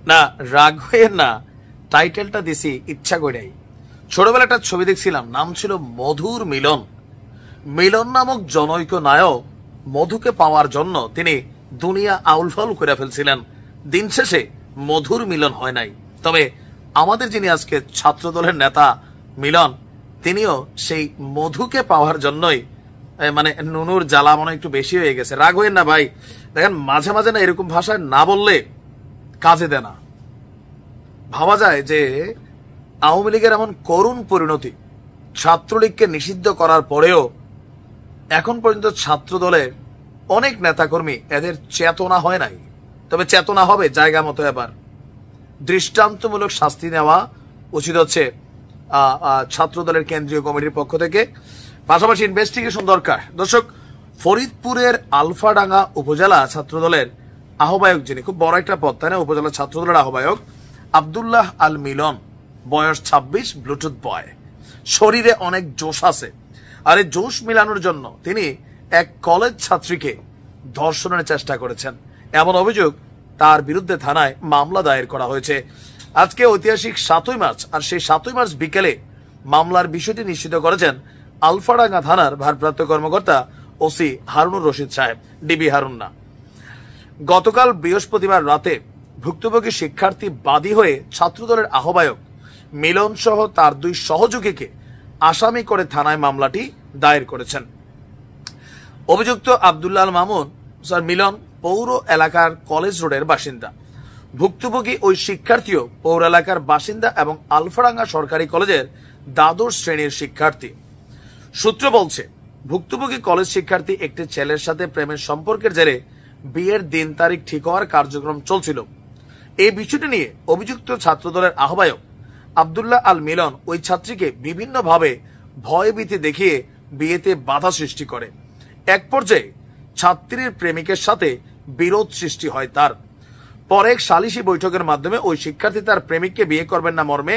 না, রাগ হয়ে না, টাইটেলটা দিছি ইচ্ছা করেই। ছোটবেলা একটা ছবি দেখছিলাম, নাম ছিল মধুর মিলন। মিলন নামক জনৈক নায়ক মধুকে পাওয়ার জন্য তিনি দুনিয়া আউলফাউল করে ফেলছিলেন। দিন শেষে মধুর মিলন হয় নাই। তবে আমাদের যিনি আজকে ছাত্র দলের নেতা মিলন, তিনিও সেই মধুকে পাওয়ার জন্যই মানে নুনুর জ্বালা মনে একটু বেশি হয়ে গেছে। রাগ হইেন না ভাই, দেখেন মাঝে মাঝে না এরকম ভাষায় না বললে কাজে দেয় না। ভাবা যায় যে আওয়ামী লীগের এমন করুণ পরিণতি, ছাত্রলীগকে নিষিদ্ধ করার পরেও এখন পর্যন্ত ছাত্র দলের অনেক নেতাকর্মী এদের চেতনা হয় নাই। তবে চেতনা হবে জায়গা মতো। এবার দৃষ্টান্তমূলক শাস্তি নেওয়া উচিত হচ্ছে ছাত্র দলের কেন্দ্রীয় কমিটির পক্ষ থেকে। পাশাপাশি ইনভেস্টিগেশন দরকার। দর্শক, ফরিদপুরের আলফাডাঙ্গা উপজেলা ছাত্র দলের আহ্বায়ক, যিনি খুব বড় একটা পদ, তাই না, উপজেলা ছাত্র দলের আহ্বায়ক আব্দুল্লাহ আল মিলন, বয়স 26, ব্লুটুথ বয়, শরীরে অনেক জোশ আছে। আর এই জোশ মিলানোর জন্য তিনি এক কলেজ ছাত্রীকে ধর্ষণের চেষ্টা করেছেন, এমন অভিযোগ তার বিরুদ্ধে থানায় মামলা দায়ের করা হয়েছে। আজকে ঐতিহাসিক 7ই মার্চ, আর সেই 7ই মার্চ বিকেলে মামলার বিষয়টি নিশ্চিত করেছেন আলফাডাঙ্গা থানার ভারপ্রাপ্ত কর্মকর্তা ওসি হারুনুর রশিদ সাহেব, ডিবি হারুন না। গতকাল বৃহস্পতিবার রাতে ভুক্তভোগী শিক্ষার্থী বাদী হয়ে ছাত্রদলের আহ্বায়ক মিলন সহ তার 2 সহযোগীকে আসামি করে থানায় মামলাটি দায়ের করেছেন। অভিযুক্ত আব্দুল্লাহ আল মামুন মিলন পৌর এলাকার কলেজ রোডের বাসিন্দা। ভুক্তভোগী ওই শিক্ষার্থীও পৌর এলাকার বাসিন্দা এবং আলফাডাঙ্গা সরকারি কলেজের দ্বাদশ শ্রেণীর শিক্ষার্থী। সূত্র বলছে, ভুক্তভোগী কলেজ শিক্ষার্থী একটি ছেলের সাথে প্রেমের সম্পর্কের জেরে বিয়ের দিন তারিখ ঠিক হওয়ার কার্যক্রম চলছিল। এই বিষয়টি নিয়ে অভিযুক্ত ছাত্রদলের আহ্বায়ক আব্দুল্লাহ আল মিলন ওই ছাত্রীকে বিভিন্নভাবে ভয়ভীতি দেখিয়ে বিয়েতে বাধা সৃষ্টি করে। এক পর্যায়ে ছাত্রীর প্রেমিকের সাথে বিরোধ সৃষ্টি হয় তার। পরে এক সালিশি বৈঠকের মাধ্যমে ওই শিক্ষার্থী তার প্রেমিককে বিয়ে করবেন না মর্মে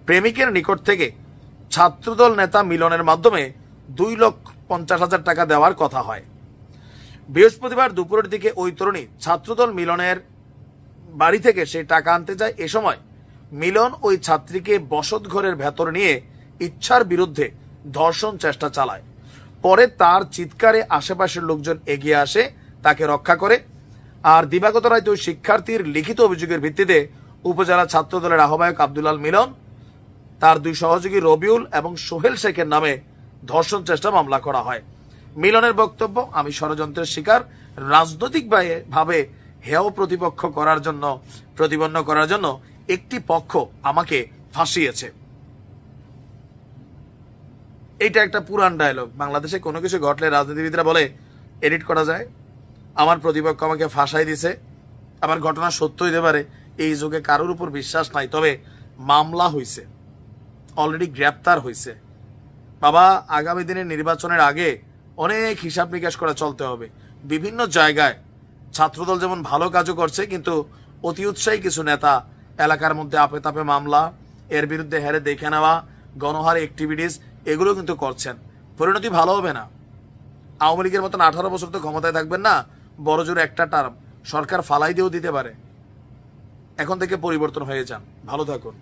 প্রেমিকের নিকট থেকে ছাত্রদল নেতা মিলনের মাধ্যমে 2,50,000 টাকা দেওয়ার কথা হয়। বৃহস্পতিবার দুপুরের দিকে ওই তরুণী ছাত্রদল মিলনের বাড়ি থেকে সেই টাকা আনতে যায়। এ সময় মিলন ওই ছাত্রীকে বসত ঘরের ভেতর নিয়ে ইচ্ছার বিরুদ্ধে ধর্ষণ চেষ্টা চালায়। পরে তার চিৎকারে আশেপাশের লোকজন এগিয়ে আসে, তাকে রক্ষা করে। আর দিবাগত রাতে ওই শিক্ষার্থীর লিখিত অভিযোগের ভিত্তিতে উপজেলা ছাত্র দলের আহ্বায়ক আব্দুল্লাহ মিলন, তার 2 সহযোগী রবিউল এবং সোহেল শেখের নামে ধর্ষণ চেষ্টা মামলা করা হয়। মিলনের বক্তব্য, আমি ষড়যন্ত্রের শিকার, রাজনৈতিক ভাবে হেয় প্রতিপক্ষ করার জন্য, প্রতিপন্ন করার জন্য একটি পক্ষ আমাকে ফাঁসিয়েছে। এইটা একটা পুরান ডায়লগ। বাংলাদেশে কোনো কিছু ঘটলে রাজনীতিবিদরা বলে এডিট করা যায়, আমার প্রতিপক্ষ আমাকে ফাঁসাই দিছে। আবার ঘটনা সত্য হইতে পারে, এই যুগে কারোর উপর বিশ্বাস নাই। তবে মামলা হইছে, অলরেডি গ্রেপ্তার হইছে। বাবা, আগামী দিনের নির্বাচনের আগে অনেক হিসাব নিকাশ করা চলতে হবে। বিভিন্ন জায়গায় ছাত্রদল যেমন ভালো কাজও করছে, কিন্তু অতি উৎসাহী কিছু নেতা এলাকার মধ্যে আপে তাপে মামলা, এর বিরুদ্ধে হেরে দেখে নেওয়া, গণহারে অ্যাক্টিভিটিস, এগুলো কিন্তু করছেন। পরিণতি ভালো হবে না। আওয়ামী লীগের মতন 18 বছর তো ক্ষমতায় থাকবেন না, বড় জোর একটা টার্ম সরকার ফালাই দিয়েও দিতে পারে। এখন থেকে পরিবর্তন হয়ে যান। ভালো থাকুন।